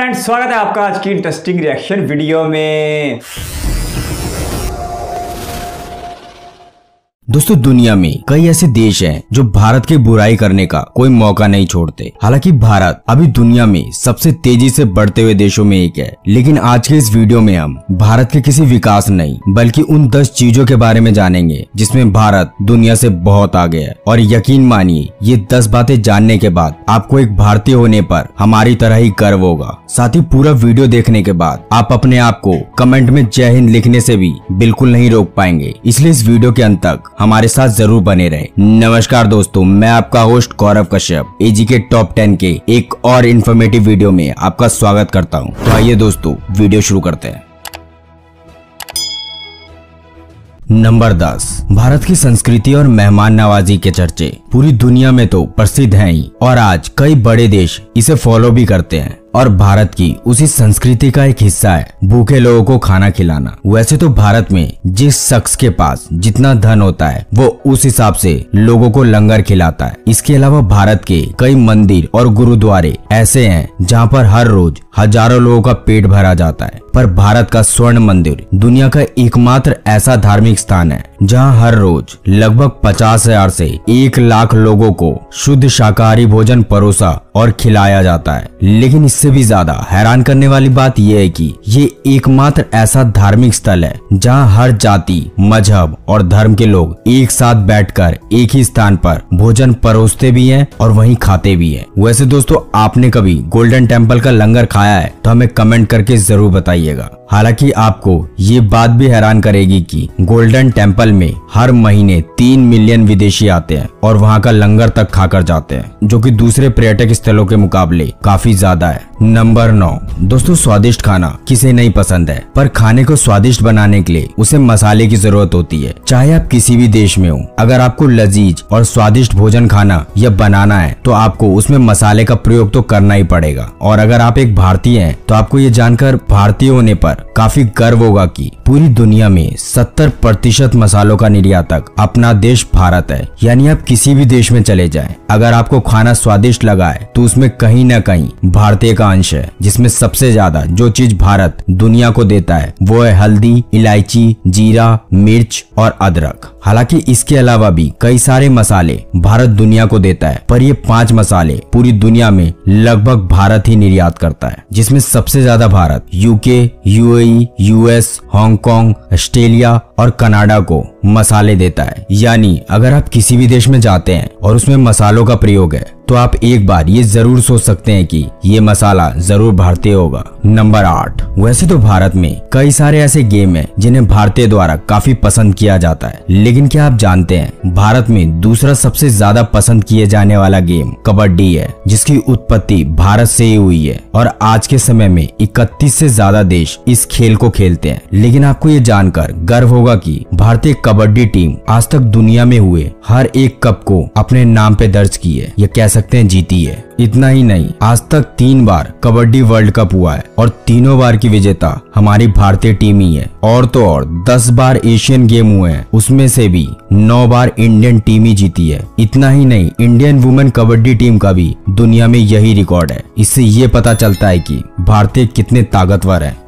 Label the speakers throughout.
Speaker 1: Friends, स्वागत है आपका आज की इंटरेस्टिंग रिएक्शन वीडियो में।
Speaker 2: दोस्तों, दुनिया में कई ऐसे देश हैं जो भारत की बुराई करने का कोई मौका नहीं छोड़ते। हालांकि भारत अभी दुनिया में सबसे तेजी से बढ़ते हुए देशों में एक है, लेकिन आज के इस वीडियो में हम भारत के किसी विकास नहीं बल्कि उन 10 चीजों के बारे में जानेंगे जिसमें भारत दुनिया से बहुत आगे है। और यकीन मानिए, ये 10 बातें जानने के बाद आपको एक भारतीय होने पर हमारी तरह ही गर्व होगा। साथ ही पूरा वीडियो देखने के बाद आप अपने आप को कमेंट में जय हिंद लिखने से भी बिल्कुल नहीं रोक पाएंगे, इसलिए इस वीडियो के अंत तक हमारे साथ जरूर बने रहे। नमस्कार दोस्तों, मैं आपका होस्ट गौरव कश्यप एजी के टॉप 10 के एक और इन्फॉर्मेटिव वीडियो में आपका स्वागत करता हूं। तो आइए दोस्तों, वीडियो शुरू करते हैं। नंबर 10, भारत की संस्कृति और मेहमान नवाजी के चर्चे पूरी दुनिया में तो प्रसिद्ध हैं ही, और आज कई बड़े देश इसे फॉलो भी करते हैं। और भारत की उसी संस्कृति का एक हिस्सा है भूखे लोगों को खाना खिलाना। वैसे तो भारत में जिस शख्स के पास जितना धन होता है वो उस हिसाब से लोगों को लंगर खिलाता है। इसके अलावा भारत के कई मंदिर और गुरुद्वारे ऐसे हैं जहाँ पर हर रोज हजारों लोगों का पेट भरा जाता है। पर भारत का स्वर्ण मंदिर दुनिया का एकमात्र ऐसा धार्मिक स्थान है जहाँ हर रोज लगभग 50,000 से 1 लाख लोगों को शुद्ध शाकाहारी भोजन परोसा और खिलाया जाता है। लेकिन इससे भी ज्यादा हैरान करने वाली बात यह है कि ये एकमात्र ऐसा धार्मिक स्थल है जहाँ हर जाति, मजहब और धर्म के लोग एक साथ बैठकर एक ही स्थान पर भोजन परोसते भी हैं और वहीं खाते भी हैं। वैसे दोस्तों, आपने कभी गोल्डन टेम्पल का लंगर खाया है तो हमें कमेंट करके जरूर बताइएगा। हालांकि आपको ये बात भी हैरान करेगी कि गोल्डन टेम्पल में हर महीने 3 मिलियन विदेशी आते हैं और वहाँ का लंगर तक खाकर जाते हैं, जो कि दूसरे पर्यटक स्थलों के मुकाबले काफी ज्यादा है। नंबर 9, दोस्तों, स्वादिष्ट खाना किसे नहीं पसंद है, पर खाने को स्वादिष्ट बनाने के लिए उसे मसाले की जरूरत होती है। चाहे आप किसी भी देश में हो, अगर आपको लजीज और स्वादिष्ट भोजन खाना या बनाना है तो आपको उसमें मसाले का प्रयोग तो करना ही पड़ेगा। और अगर आप एक भारतीय हैं तो आपको ये जानकर भारतीय होने पर काफी गर्व होगा कि पूरी दुनिया में 70% मसालों का निर्यातक अपना देश भारत है। यानी आप किसी भी देश में चले जाएं, अगर आपको खाना स्वादिष्ट लगा है तो उसमें कहीं न कहीं भारतीय का अंश है। जिसमें सबसे ज्यादा जो चीज भारत दुनिया को देता है वो है हल्दी, इलायची, जीरा, मिर्च और अदरक। हालांकि इसके अलावा भी कई सारे मसाले भारत दुनिया को देता है, पर ये 5 मसाले पूरी दुनिया में लगभग भारत ही निर्यात करता है। जिसमें सबसे ज्यादा Bharat UK, UAE, US, Hong Kong, Australia और कनाडा को मसाले देता है। यानी अगर आप किसी भी देश में जाते हैं और उसमें मसालों का प्रयोग है तो आप एक बार ये जरूर सोच सकते हैं कि ये मसाला जरूर भारतीय होगा। नंबर 8, वैसे तो भारत में कई सारे ऐसे गेम हैं जिन्हें भारतीय द्वारा काफी पसंद किया जाता है, लेकिन क्या आप जानते हैं भारत में दूसरा सबसे ज्यादा पसंद किए जाने वाला गेम कबड्डी है, जिसकी उत्पत्ति भारत से ही हुई है। और आज के समय में 31 से ज्यादा देश इस खेल को खेलते हैं। लेकिन आपको ये जानकर गर्व होगा कि भारतीय कबड्डी टीम आज तक दुनिया में हुए हर एक कप को अपने नाम पे दर्ज की है, या कह सकते हैं जीती है। इतना ही नहीं, आज तक 3 बार कबड्डी वर्ल्ड कप हुआ है और तीनों बार की विजेता हमारी भारतीय टीम ही है। और तो और 10 बार एशियन गेम हुए हैं, उसमें से भी 9 बार इंडियन टीम ही जीती है। इतना ही नहीं, इंडियन वुमेन कबड्डी टीम का भी दुनिया में यही रिकॉर्ड है। इससे ये पता चलता है कि भारतीय कितने ताकतवर है।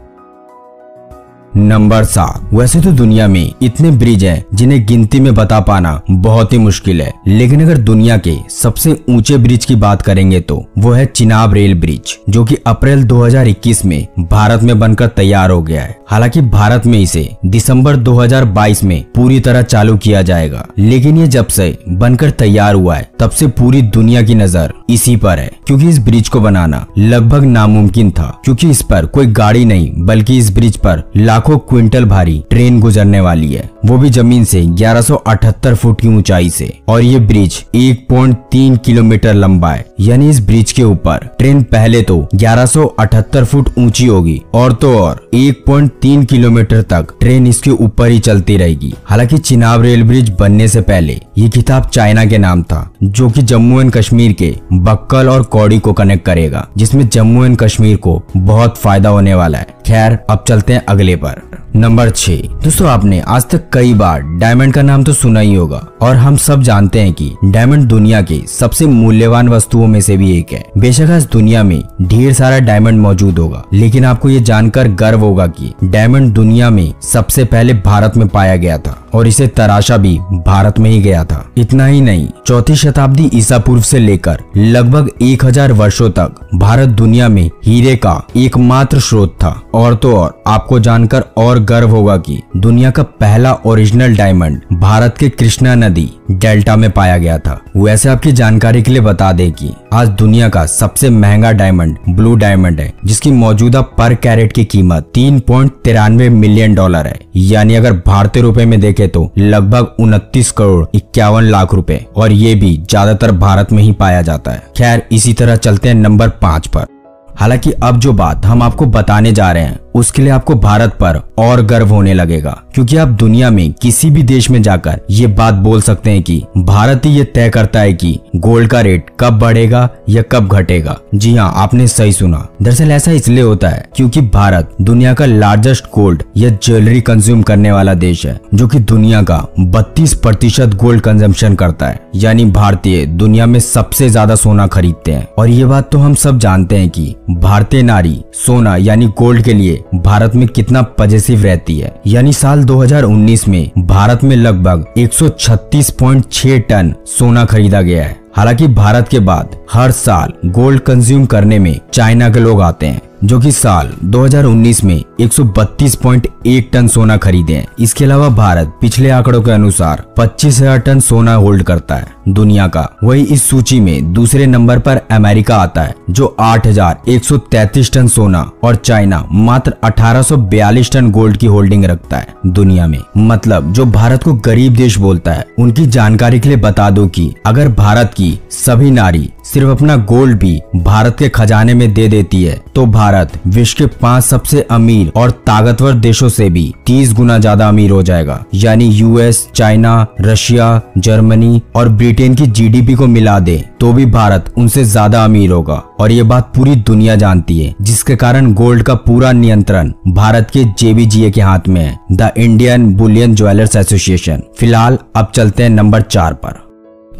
Speaker 2: नंबर 7, वैसे तो दुनिया में इतने ब्रिज हैं जिन्हें गिनती में बता पाना बहुत ही मुश्किल है, लेकिन अगर दुनिया के सबसे ऊंचे ब्रिज की बात करेंगे तो वो है चिनाब रेल ब्रिज, जो कि अप्रैल 2021 में भारत में बनकर तैयार हो गया है। हालांकि भारत में इसे दिसंबर 2022 में पूरी तरह चालू किया जाएगा, लेकिन ये जब से बनकर तैयार हुआ है तब से पूरी दुनिया की नजर इसी पर है, क्योंकि इस ब्रिज को बनाना लगभग नामुमकिन था, क्योंकि इस पर कोई गाड़ी नहीं बल्कि इस ब्रिज पर लाखों क्विंटल भारी ट्रेन गुजरने वाली है, वो भी जमीन से 1178 फुट की ऊंचाई से। और ये ब्रिज 1.3 किलोमीटर लंबा है। यानी इस ब्रिज के ऊपर ट्रेन पहले तो 1178 फुट ऊंची होगी और तो और 1.3 किलोमीटर तक ट्रेन इसके ऊपर ही चलती रहेगी। हालांकि चिनाब रेल ब्रिज बनने से पहले ये खिताब चाइना के नाम था, जो कि जम्मू एंड कश्मीर के बक्कल और कौड़ी को कनेक्ट करेगा, जिसमें जम्मू एंड कश्मीर को बहुत फायदा होने वाला है। खैर, अब चलते हैं अगले पर। नंबर 6, दोस्तों, आपने आज तक कई बार डायमंड का नाम तो सुना ही होगा, और हम सब जानते हैं कि डायमंड दुनिया के सबसे मूल्यवान वस्तुओं में से भी एक है। बेशक आज दुनिया में ढेर सारा डायमंड मौजूद होगा, लेकिन आपको ये जानकर गर्व होगा कि डायमंड दुनिया में सबसे पहले भारत में पाया गया था और इसे तराशा भी भारत में ही गया था। इतना ही नहीं, 4वीं शताब्दी ईसा पूर्व से लेकर लगभग 1000 वर्षों तक भारत दुनिया में हीरे का एकमात्र स्रोत था। और तो और आपको जानकर और गर्व होगा कि दुनिया का पहला ओरिजिनल डायमंड भारत के कृष्णा नदी डेल्टा में पाया गया था। वैसे आपकी जानकारी के लिए बता दें कि आज दुनिया का सबसे महंगा डायमंड ब्लू डायमंड है, जिसकी मौजूदा पर कैरेट की कीमत $3.93 मिलियन है, यानी अगर भारतीय रुपए में देखें तो लगभग 29 करोड़ 51 लाख रुपए, और ये भी ज्यादातर भारत में ही पाया जाता है। खैर, इसी तरह चलते हैं नंबर 5 पर। हालांकि अब जो बात हम आपको बताने जा रहे हैं उसके लिए आपको भारत पर और गर्व होने लगेगा, क्योंकि आप दुनिया में किसी भी देश में जाकर ये बात बोल सकते हैं कि भारत ही ये तय करता है कि गोल्ड का रेट कब बढ़ेगा या कब घटेगा। जी हाँ, आपने सही सुना। दरअसल ऐसा इसलिए होता है क्योंकि भारत दुनिया का लार्जेस्ट गोल्ड या ज्वेलरी कंज्यूम करने वाला देश है, जो कि दुनिया का 32% गोल्ड कंजम्पशन करता है। यानी भारतीय दुनिया में सबसे ज्यादा सोना खरीदते हैं। और ये बात तो हम सब जानते हैं कि भारतीय नारी सोना यानी गोल्ड के लिए भारत में कितना पजेसिव रहती है। यानी साल 2019 में भारत में लगभग 136.6 टन सोना खरीदा गया है। हालांकि भारत के बाद हर साल गोल्ड कंज्यूम करने में चाइना के लोग आते हैं, जो कि साल 2019 में 132.1 टन सोना खरीदे हैं। इसके अलावा भारत पिछले आंकड़ों के अनुसार 25,000 टन सोना होल्ड करता है दुनिया का। वही इस सूची में दूसरे नंबर पर अमेरिका आता है, जो 8,133 टन सोना, और चाइना मात्र 1,842 टन गोल्ड की होल्डिंग रखता है दुनिया में। मतलब जो भारत को गरीब देश बोलता है, उनकी जानकारी के लिए बता दो कि अगर भारत की सभी नारी सिर्फ अपना गोल्ड भी भारत के खजाने में दे देती है, तो भारत विश्व के 5 सबसे अमीर और ताकतवर देशों से भी 30 गुना ज्यादा अमीर हो जाएगा। यानी यूएस, चाइना, रशिया, जर्मनी और ब्रिटेन की जीडीपी को मिला दे तो भी भारत उनसे ज्यादा अमीर होगा। और ये बात पूरी दुनिया जानती है, जिसके कारण गोल्ड का पूरा नियंत्रण भारत के जेबीजीए के हाथ में है, the Indian Boolean jewellers association. फिलहाल अब चलते हैं नंबर 4 पर।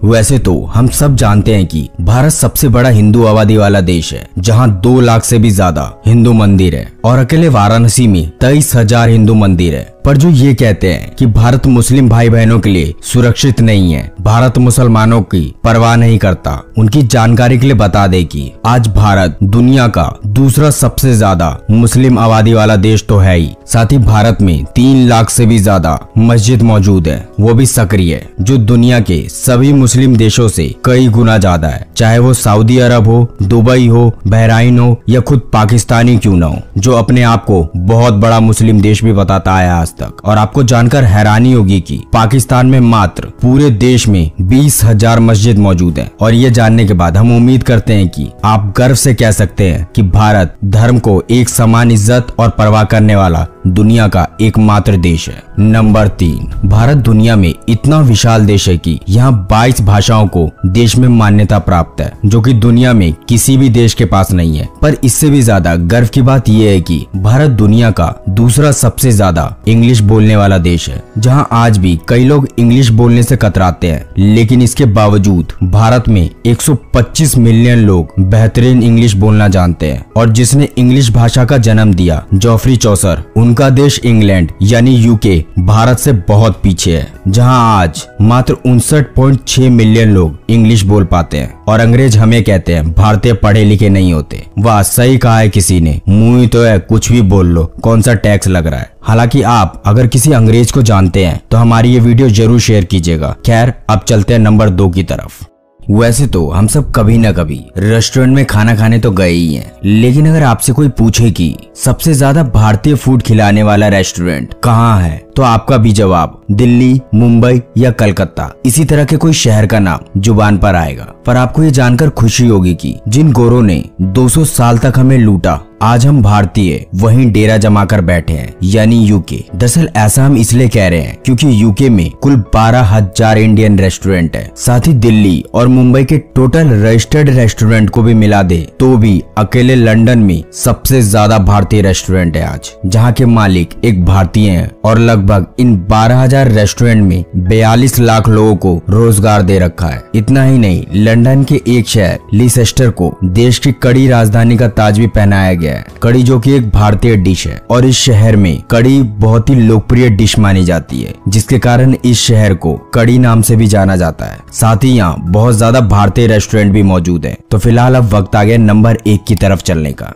Speaker 2: वैसे तो हम सब जानते हैं कि भारत सबसे बड़ा हिंदू आबादी वाला देश है, जहां 2 लाख से भी ज्यादा हिंदू मंदिर है, और अकेले वाराणसी में 23,000 हिंदू मंदिर है। पर जो ये कहते हैं कि भारत मुस्लिम भाई बहनों के लिए सुरक्षित नहीं है, भारत मुसलमानों की परवाह नहीं करता, उनकी जानकारी के लिए बता दे कि आज भारत दुनिया का दूसरा सबसे ज्यादा मुस्लिम आबादी वाला देश तो है ही, साथ ही भारत में 3 लाख से भी ज्यादा मस्जिद मौजूद है, वो भी सक्रिय, जो दुनिया के सभी मुस्लिम देशों से कई गुना ज्यादा है। चाहे वो सऊदी अरब हो, दुबई हो, बहराइन हो या खुद पाकिस्तानी क्यों ना हो, जो अपने आप को बहुत बड़ा मुस्लिम देश भी बताता है आज तक। और आपको जानकर हैरानी होगी कि पाकिस्तान में मात्र पूरे देश में 20,000 मस्जिद मौजूद है। और ये जानने के बाद हम उम्मीद करते हैं कि आप गर्व से कह सकते हैं कि भारत धर्म को एक समान इज्जत और परवाह करने वाला दुनिया का एकमात्र देश है। नंबर 3, भारत दुनिया में इतना विशाल देश है कि यहाँ 22 भाषाओं को देश में मान्यता प्राप्त है, जो कि दुनिया में किसी भी देश के पास नहीं है। पर इससे भी ज्यादा गर्व की बात यह है कि भारत दुनिया का दूसरा सबसे ज्यादा इंग्लिश बोलने वाला देश है, जहाँ आज भी कई लोग इंग्लिश बोलने से कतराते हैं, लेकिन इसके बावजूद भारत में 125 मिलियन लोग बेहतरीन इंग्लिश बोलना जानते हैं। और जिसने इंग्लिश भाषा का जन्म दिया, जॉफ्री चौसर, उनका देश इंग्लैंड यानी यूके भारत से बहुत पीछे है, जहां आज मात्र 59.6 मिलियन लोग इंग्लिश बोल पाते हैं। और अंग्रेज हमें कहते हैं भारतीय पढ़े लिखे नहीं होते। वाह, सही कहा है किसी ने, मुंह ही तो है, कुछ भी बोल लो, कौन सा टैक्स लग रहा है। हालांकि आप अगर किसी अंग्रेज को जानते हैं तो हमारी ये वीडियो जरूर शेयर कीजिएगा। खैर, अब चलते हैं नंबर 2 की तरफ। वैसे तो हम सब कभी न कभी रेस्टोरेंट में खाना खाने तो गए ही हैं, लेकिन अगर आपसे कोई पूछे कि सबसे ज्यादा भारतीय फूड खिलाने वाला रेस्टोरेंट कहाँ है, तो आपका भी जवाब दिल्ली, मुंबई या कलकत्ता, इसी तरह के कोई शहर का नाम जुबान पर आएगा। पर आपको ये जानकर खुशी होगी कि जिन गोरों ने 200 साल तक हमें लूटा, आज हम भारतीय वहीं डेरा जमा कर बैठे हैं, यानी यूके। दरअसल ऐसा हम इसलिए कह रहे हैं क्योंकि यूके में कुल 12,000 इंडियन रेस्टोरेंट है। साथ ही दिल्ली और मुंबई के टोटल रजिस्टर्ड रेस्टोरेंट को भी मिला दे तो भी अकेले लंदन में सबसे ज्यादा भारतीय रेस्टोरेंट है आज, जहाँ के मालिक एक भारतीय हैं और लगभग इन 12,000 रेस्टोरेंट में 42 लाख लोगों को रोजगार दे रखा है। इतना ही नहीं, लंदन के एक शहर लीसेस्टर को देश की कड़ी राजधानी का ताज भी पहनाया गया है। कड़ी जो कि एक भारतीय डिश है और इस शहर में कड़ी बहुत ही लोकप्रिय डिश मानी जाती है, जिसके कारण इस शहर को कड़ी नाम से भी जाना जाता है। साथ ही यहाँ बहुत ज्यादा भारतीय रेस्टोरेंट भी मौजूद है। तो फिलहाल अब वक्त आ गया नंबर 1 की तरफ चलने का।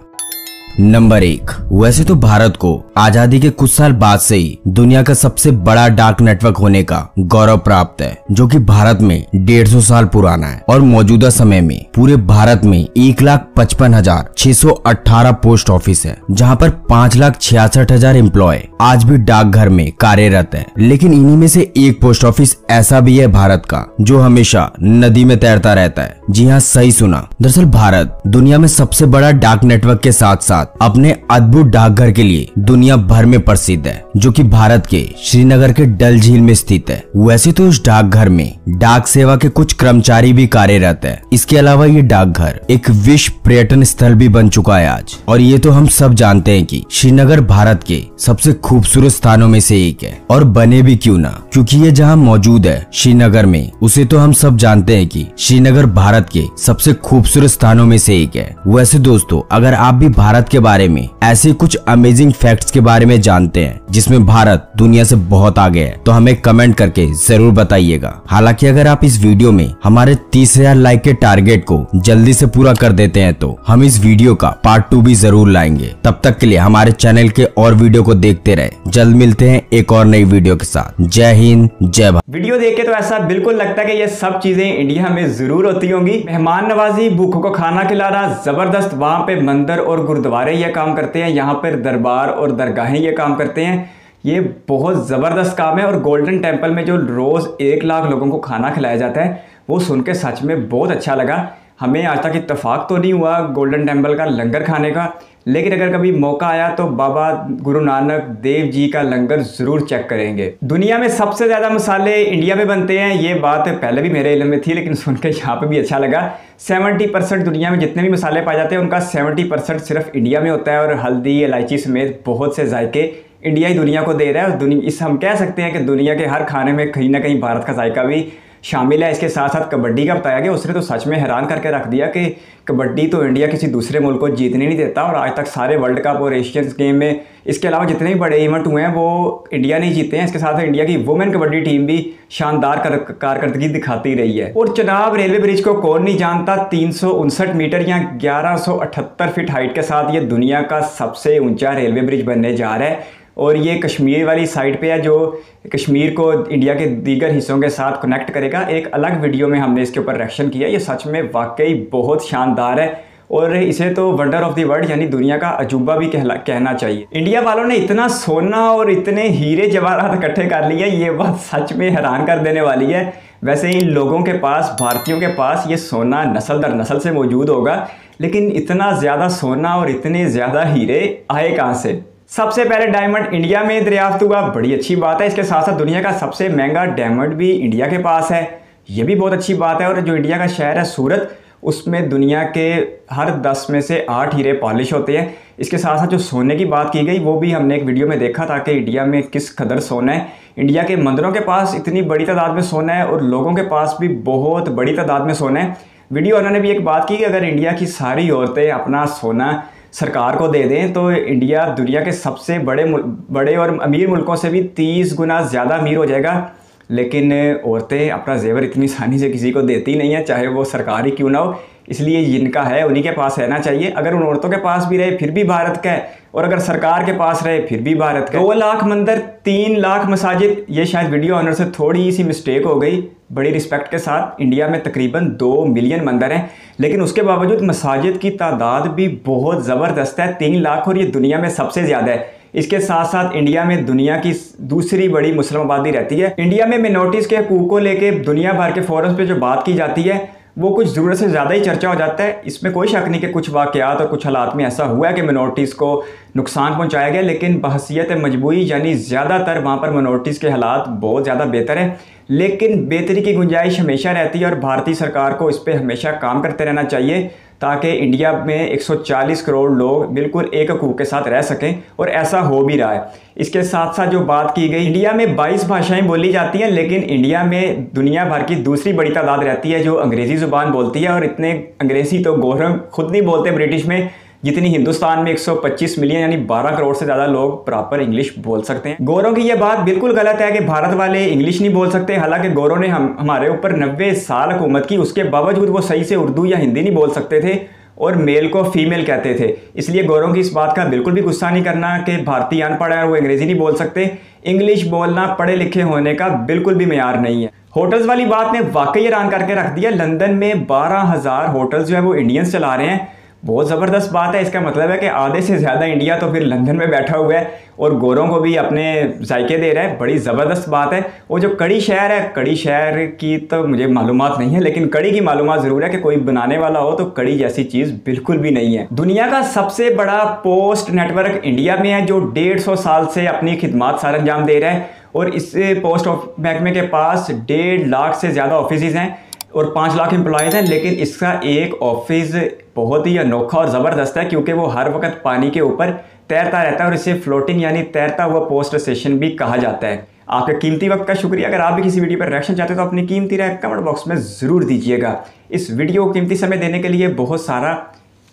Speaker 2: नंबर 1। वैसे तो भारत को आजादी के कुछ साल बाद से ही दुनिया का सबसे बड़ा डाक नेटवर्क होने का गौरव प्राप्त है, जो कि भारत में 150 साल पुराना है और मौजूदा समय में पूरे भारत में 1,55,618 पोस्ट ऑफिस है, जहां पर 5,66,000 एम्प्लॉय आज भी डाकघर में कार्यरत है। लेकिन इन्हीं में से एक पोस्ट ऑफिस ऐसा भी है भारत का जो हमेशा नदी में तैरता रहता है। जी हाँ, सही सुना। दरअसल भारत दुनिया में सबसे बड़ा डाक नेटवर्क के साथ साथ अपने अद्भुत डाकघर के लिए दुनिया भर में प्रसिद्ध है, जो कि भारत के श्रीनगर के डल झील में स्थित है। वैसे तो इस डाकघर में डाक सेवा के कुछ कर्मचारी भी कार्यरत है। इसके अलावा ये डाकघर एक विश्व पर्यटन स्थल भी बन चुका है आज। और ये तो हम सब जानते हैं कि श्रीनगर भारत के सबसे खूबसूरत स्थानों में से एक है, और बने भी क्यों ना, क्योंकि ये जहाँ मौजूद है श्रीनगर में, उसे तो हम सब जानते हैं कि श्रीनगर भारत के सबसे खूबसूरत स्थानों में से एक है। वैसे दोस्तों, अगर आप भी भारत के बारे में ऐसे कुछ अमेजिंग फैक्ट्स के बारे में जानते हैं जिसमें भारत दुनिया से बहुत आगे है, तो हमें कमेंट करके जरूर बताइएगा। हालांकि अगर आप इस वीडियो में हमारे 30,000 लाइक के टारगेट को जल्दी से पूरा कर देते हैं तो हम इस वीडियो का पार्ट 2 भी जरूर लाएंगे। तब तक के लिए हमारे चैनल के और वीडियो को देखते रहे। जल्द मिलते हैं एक और नई वीडियो के साथ। जय हिंद, जय भारत।
Speaker 1: वीडियो देख के तो ऐसा बिल्कुल लगता है कि ये सब चीजें इंडिया में जरूर होती होंगी। मेहमान नवाजी, भूखों को खाना खिलाना, जबरदस्त। वहां पे मंदिर और गुरुद्वारे ये काम करते हैं, यहाँ पर दरबार और दरगाहें ये काम करते हैं। ये बहुत ज़बरदस्त काम है। और गोल्डन टेम्पल में जो रोज़ 1 लाख लोगों को खाना खिलाया जाता है, वो सुन के सच में बहुत अच्छा लगा। हमें आज तक इत्तेफाक तो नहीं हुआ गोल्डन टेम्पल का लंगर खाने का, लेकिन अगर कभी मौका आया तो बाबा गुरु नानक देव जी का लंगर ज़रूर चेक करेंगे। दुनिया में सबसे ज़्यादा मसाले इंडिया में बनते हैं, ये बात पहले भी मेरे इल्म में थी, लेकिन सुन के यहाँ पे भी अच्छा लगा। 70% दुनिया में जितने भी मसाले पाए जाते हैं उनका 70% सिर्फ इंडिया में होता है। और हल्दी, इलायची समेत बहुत से जायके इंडिया ही दुनिया को दे रहा है। और इस हम कह सकते हैं कि दुनिया के हर खाने में कहीं ना कहीं भारत का जायका भी शामिल है। इसके साथ साथ कबड्डी का बताया गया, उसने तो सच में हैरान करके रख दिया कि कबड्डी तो इंडिया किसी दूसरे मुल्क को जीतने नहीं देता, और आज तक सारे वर्ल्ड कप और एशियन गेम में इसके अलावा जितने भी बड़े इवेंट हुए हैं वो इंडिया ने जीते हैं। इसके साथ इंडिया की वुमेन कबड्डी टीम भी शानदार कारकर्दगी दिखाती रही है। और चनाब रेलवे ब्रिज को कौन नहीं जानता, 359 मीटर या 1178 फीट हाइट के साथ ये दुनिया का सबसे ऊंचा रेलवे ब्रिज बनने जा रहा है। और ये कश्मीर वाली साइड पे है, जो कश्मीर को इंडिया के दीगर हिस्सों के साथ कनेक्ट करेगा। एक अलग वीडियो में हमने इसके ऊपर रिएक्शन किया। ये सच में वाकई बहुत शानदार है, और इसे तो वंडर ऑफ द वर्ल्ड यानी दुनिया का अजूबा भी कहना चाहिए। इंडिया वालों ने इतना सोना और इतने हीरे जवाहरात इकट्ठे कर लिए, ये बात सच में हैरान कर देने वाली है। वैसे इन लोगों के पास, भारतीयों के पास ये सोना नस्ल दर नस्ल से मौजूद होगा, लेकिन इतना ज़्यादा सोना और इतने ज़्यादा हीरे आए कहाँ से? सबसे पहले डायमंड इंडिया में दरियाफ्त हुआ, बड़ी अच्छी बात है। इसके साथ साथ दुनिया का सबसे महंगा डायमंड भी इंडिया के पास है, ये भी बहुत अच्छी बात है। और जो इंडिया का शहर है सूरत, उसमें दुनिया के हर 10 में से 8 हीरे पॉलिश होते हैं। इसके साथ साथ जो सोने की बात की गई, वो भी हमने एक वीडियो में देखा था कि इंडिया में किस कदर सोना है। इंडिया के मंदिरों के पास इतनी बड़ी तादाद में सोना है और लोगों के पास भी बहुत बड़ी तादाद में सोना है। वीडियो उन्होंने भी एक बात की कि अगर इंडिया की सारी औरतें अपना सोना सरकार को दे दें तो इंडिया दुनिया के सबसे बड़े और अमीर मुल्कों से भी 30 गुना ज़्यादा अमीर हो जाएगा। लेकिन औरतें अपना जेवर इतनी आसानी से किसी को देती नहीं है, चाहे वो सरकार ही क्यों ना हो। इसलिए जिनका है उन्हीं के पास रहना चाहिए। अगर उन औरतों के पास भी रहे फिर भी भारत का है, और अगर सरकार के पास रहे फिर भी भारत का। 2 लाख मंदिर, 3 लाख मसाजिद, ये शायद वीडियो ऑनर से थोड़ी सी मिस्टेक हो गई। बड़ी रिस्पेक्ट के साथ इंडिया में तकरीबन 2 मिलियन मंदिर हैं, लेकिन उसके बावजूद मसाजिद की तादाद भी बहुत ज़बरदस्त है, 3 लाख, और ये दुनिया में सबसे ज़्यादा है। इसके साथ साथ इंडिया में दुनिया की दूसरी बड़ी मुस्लिम आबादी रहती है। इंडिया में मिनॉरिटीज़ के हकूक़ को लेके दुनिया भर के फोरम्स पे जो बात की जाती है वो कुछ ज़रूरत से ज़्यादा ही चर्चा हो जाता है। इसमें कोई शक नहीं कि कुछ वाक़यात और कुछ हालात में ऐसा हुआ है कि मिनॉरिटीज़ को नुकसान पहुंचाया गया, लेकिन बहसीयत मजबूरी यानी ज़्यादातर वहाँ पर मिनॉरिटीज़ के हालात बहुत ज़्यादा बेहतर है, लेकिन बेहतरी की गुंजाइश हमेशा रहती है और भारतीय सरकार को इस पर हमेशा काम करते रहना चाहिए ताकि इंडिया में 140 करोड़ लोग बिल्कुल एक हकूक़ के साथ रह सकें, और ऐसा हो भी रहा है। इसके साथ साथ जो बात की गई, इंडिया में 22 भाषाएं बोली जाती हैं, लेकिन इंडिया में दुनिया भर की दूसरी बड़ी तादाद रहती है जो अंग्रेज़ी ज़ुबान बोलती है, और इतने अंग्रेज़ी तो गौरव खुद नहीं बोलते ब्रिटिश में, जितनी हिंदुस्तान में 125 मिलियन यानी 12 करोड़ से ज़्यादा लोग प्रॉपर इंग्लिश बोल सकते हैं। गौरव की यह बात बिल्कुल गलत है कि भारत वाले इंग्लिश नहीं बोल सकते। हालांकि गौरव ने हमारे ऊपर 90 साल हुकूमत की, उसके बावजूद वो सही से उर्दू या हिंदी नहीं बोल सकते थे और मेल को फीमेल कहते थे। इसलिए गौरव की इस बात का बिल्कुल भी गुस्सा नहीं करना कि भारतीय अनपढ़ है और वो अंग्रेज़ी नहीं बोल सकते। इंग्लिश बोलना पढ़े लिखे होने का बिल्कुल भी मेयार नहीं है। होटल्स वाली बात ने वाकई हैरान करके रख दिया। लंदन में 12,000 होटल्स जो है वो इंडियंस चला रहे हैं। बहुत ज़बरदस्त बात है। इसका मतलब है कि आधे से ज़्यादा इंडिया तो फिर लंदन में बैठा हुआ है और गोरों को भी अपने जायके दे रहा है। बड़ी ज़बरदस्त बात है। वो जो कड़ी शहर है, कड़ी शहर की तो मुझे मालूमात नहीं है, लेकिन कड़ी की मालूमात ज़रूर है कि कोई बनाने वाला हो तो कड़ी जैसी चीज़ बिल्कुल भी नहीं है। दुनिया का सबसे बड़ा पोस्ट नेटवर्क इंडिया में है जो 150 साल से अपनी खिदमत सर अंजाम दे रहा है, और इस पोस्ट महकमे के पास 1.5 लाख से ज़्यादा ऑफिस हैं और 5 लाख एम्प्लॉयज़ हैं। लेकिन इसका एक ऑफिस बहुत ही अनोखा और ज़बरदस्त है क्योंकि वो हर वक्त पानी के ऊपर तैरता रहता है और इसे फ्लोटिंग यानी तैरता हुआ पोस्ट स्टेशन भी कहा जाता है। आपके कीमती वक्त का शुक्रिया। अगर आप भी किसी वीडियो पर रिएक्शन चाहते हो तो अपनी कीमती राय कमेंट बॉक्स में ज़रूर दीजिएगा। इस वीडियो को कीमती समय देने के लिए बहुत सारा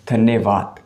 Speaker 1: धन्यवाद।